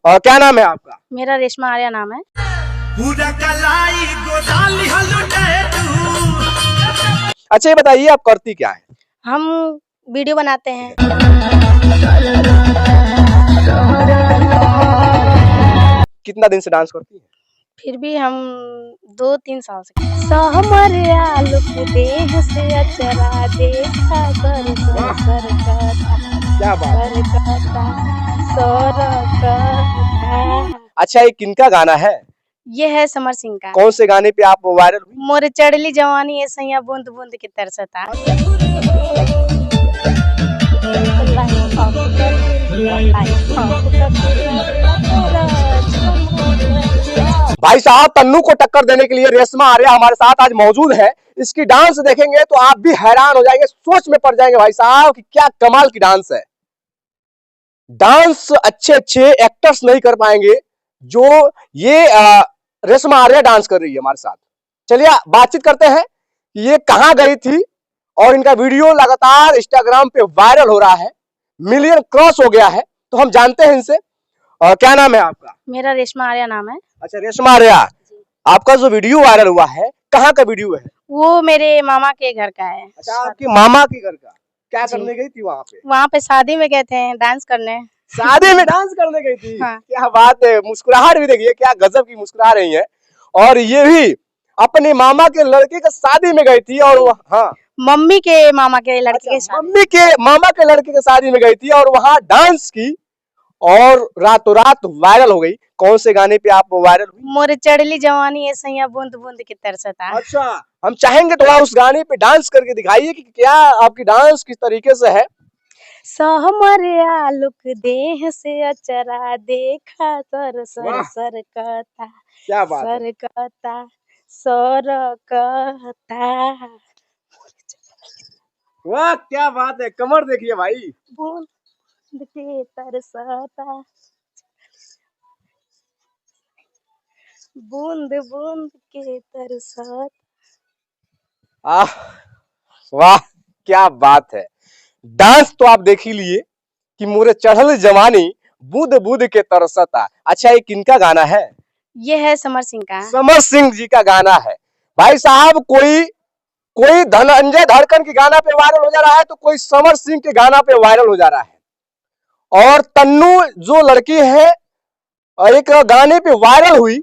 और क्या नाम है आपका? मेरा रेशमा आर्या नाम है। अच्छा ये बताइए आप करती क्या है? हम वीडियो बनाते हैं। कितना दिन से डांस करती है? फिर भी हम 2-3 साल से सहमरिया लुक देह से अचरा देखा सर सर सर क्या बात है? सर। अच्छा ये किनका गाना है? ये है समर सिंह का। कौन से गाने पे आप वायरल हुई? मोरे चढ़ली जवानी है सैया बूंद बूंद की तरसता। भाई साहब तन्नू को टक्कर देने के लिए रेशमा आर्या हमारे साथ आज मौजूद है। इसकी डांस देखेंगे तो आप भी हैरान हो जाएंगे, सोच में पड़ जाएंगे भाई साहब कि क्या कमाल की डांस है। डांस अच्छे अच्छे एक्टर्स नहीं कर पाएंगे जो ये रेशमा आर्या डांस कर रही है हमारे साथ। चलिए बातचीत करते हैं कि ये कहां गई थी और इनका वीडियो लगातार इंस्टाग्राम पे वायरल हो रहा है, मिलियन क्रॉस हो गया है। तो हम जानते हैं इनसे। क्या नाम है आपका? मेरा रेशमा आर्या नाम है। अच्छा रेशमा आर्या, आपका जो वीडियो वायरल हुआ है कहाँ का वीडियो है? वो मेरे मामा के घर का है। अच्छा आपके मामा के घर का? क्या करने गई थी वहाँ पे? वहाँ पे शादी में गए थे डांस करने। शादी में डांस करने गई थी? हाँ। क्या बात है, मुस्कुराहट भी देखिए क्या गजब की मुस्कुरा रही है। और ये भी अपने मामा के लड़के का शादी में गई थी और हाँ मम्मी के मामा के लड़के के शादी। मम्मी के मामा के लड़के के शादी में गई थी और वहाँ डांस की और रातों रात वायरल हो गई। कौन से गाने पे आप वायरल हुई? मोरे चढ़ली जवानी है सैया बूंद बूंद की तरसता। अच्छा हम चाहेंगे थोड़ा उस गाने पे डांस करके दिखाइए कि क्या आपकी डांस किस तरीके से है। सहमरिया लुक देह से अचरा देखा सर सर सर कहता। क्या बात है? सर कहता सर कहता। वाह क्या बात है, कमर देखिए भाई। बूंद के तरसता बूंद बूंद के तरसता। आह वाह क्या बात है। डांस तो आप देख ही लिए कि मोरे चढ़ल जवानी बूंद बूंद के तरसता। अच्छा ये किनका गाना है? ये है समर सिंह का। समर सिंह जी का गाना है। भाई साहब कोई कोई धनंजय धड़कन के गाना पे वायरल हो जा रहा है तो कोई समर सिंह के गाना पे वायरल हो जा रहा है। और तन्नू जो लड़की है एक गाने पे वायरल हुई,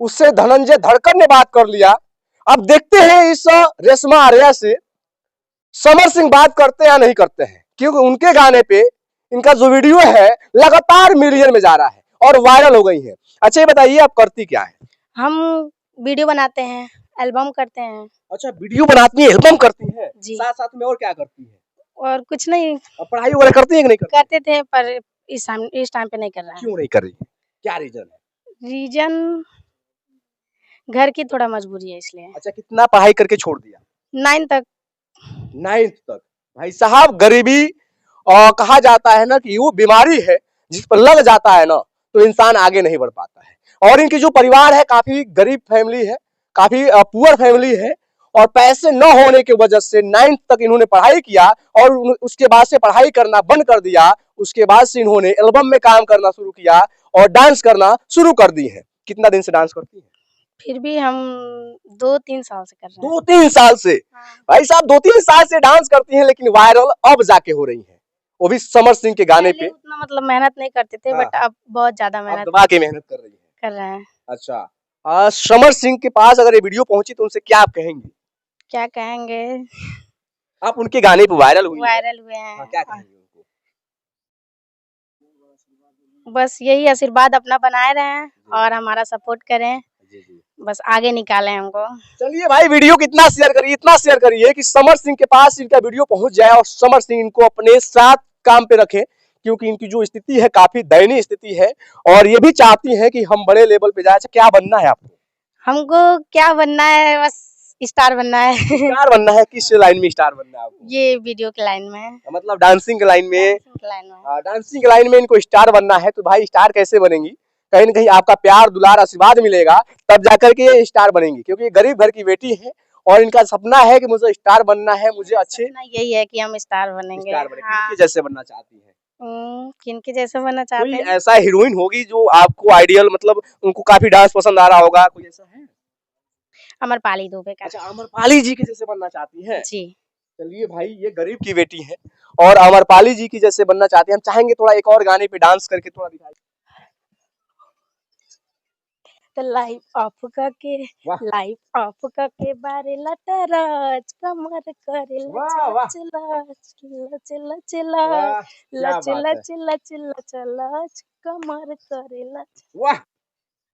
उससे धनंजय धड़कन ने बात कर लिया। अब देखते हैं इस रेशमा आर्या से समर सिंह बात करते हैं या नहीं करते हैं, क्योंकि उनके गाने पे इनका जो वीडियो है लगातार मिलियन में जा रहा है और वायरल हो गई है। अच्छा ये बताइए आप करती क्या है? हम वीडियो बनाते हैं, एल्बम करते हैं। अच्छा वीडियो बनाती है, एल्बम करती है, जी। साथ साथ में और क्या करती है? और कुछ नहीं। पढ़ाई वगैरह करती है कि नहीं करती? करते थे पर इस टाइम पे नहीं कर रहा है। क्यों नहीं कर रही है? क्या रीजन है? रीजन घर की थोड़ा मजबूरी है इसलिए। अच्छा कितना पढ़ाई करके छोड़ दिया? 9 तक। 9th तक। भाई साहब गरीबी कहा जाता है ना कि वो बीमारी है जिस पर लग जाता है ना तो इंसान आगे नहीं बढ़ पाता है। और इनकी जो परिवार है काफी गरीब फैमिली है, काफी पुअर फैमिली है और पैसे न होने की वजह से 9th तक इन्होंने पढ़ाई किया और उसके बाद से पढ़ाई करना बंद कर दिया। उसके बाद से इन्होंने एल्बम में काम करना शुरू किया और डांस करना शुरू कर दी है। कितना दिन से डांस करती है? फिर भी हम 2-3 साल से कर रहे हैं। 2-3 साल से? हाँ। भाई साहब 2-3 साल से डांस करती हैं लेकिन वायरल अब जाके हो रही है, वो भी समर सिंह के गाने पे। उतना मतलब मेहनत नहीं करते थे बट अब बहुत ज्यादा मेहनत दबा के मेहनत कर रही है। कर रहे हैं। अच्छा समर सिंह के पास अगर ये वीडियो पहुंची तो उनसे क्या आप कहेंगे? क्या कहेंगे? आप उनके गाने पे वायरल हुए हैं। क्या कहेंगे उनको? बस यही आशीर्वाद अपना बनाए रहें और हमारा सपोर्ट करें। बस आगे निकालें हमको। चलिए भाई वीडियो को इतना शेयर करिए कि समर सिंह के पास इनका वीडियो पहुंच जाए और समर सिंह इनको अपने साथ काम पे रखें, क्योंकि इनकी जो स्थिति है काफी दयनीय स्थिति है और ये भी चाहती हैं कि हम बड़े लेवल पे जाए। अच्छा क्या बनना है आपको? हमको क्या बनना है, बस स्टार बनना है। स्टार बनना है? किस लाइन में स्टार बनना है आपको? ये वीडियो के लाइन में, मतलब डांसिंग के लाइन में। डांसिंग के लाइन में इनको स्टार बनना है। तो भाई स्टार कैसे बनेंगी? कहीं ना कहीं आपका प्यार दुलार आशीर्वाद मिलेगा तब जाकर के ये स्टार बनेंगी, क्योंकि ये गरीब घर की बेटी है और इनका सपना है कि मुझे स्टार बनना है। मुझे अच्छे यही है कि हम स्टार बनेंगे। हाँ। जैसे बनना चाहती है। किनके जैसा बनना चाहते कोई हैं? ऐसा हीरोइन होगी जो आपको आइडियल, मतलब उनको काफी डांस पसंद आ रहा होगा, कोई ऐसा है? अमरपाली दुबे का। अच्छा, अमरपाली जी के जैसे बनना चाहती हैं। जी। चलिए भाई, ये गरीब की बेटी है और अमरपाली जी की जैसे बनना चाहते हैं। हम चाहेंगे थोड़ा एक और गाने पे डांस करके थोड़ा दिखाइए। तो वाह लाइफ ऑफ के बारे लटराज कमर करे वाह वाह लच लच लच लच लच वाह, क्या लच बात है, लच लच लच लच कमर करे लच। वाह,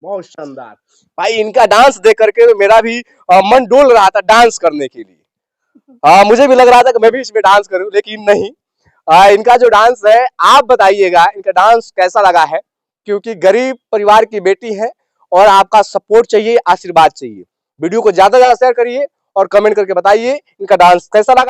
बहुत शानदार। भाई इनका डांस देख करके तो मेरा भी मन डोल रहा था डांस करने के लिए। मुझे भी लग रहा था कि मैं भी इसमें डांस करूं, लेकिन नहीं। इनका जो डांस है, आप बताइएगा इनका डांस कैसा लगा है, क्योंकि गरीब परिवार की बेटी है और आपका सपोर्ट चाहिए, आशीर्वाद चाहिए। वीडियो को ज्यादा से ज्यादा शेयर करिए और कमेंट करके बताइए इनका डांस कैसा लगा।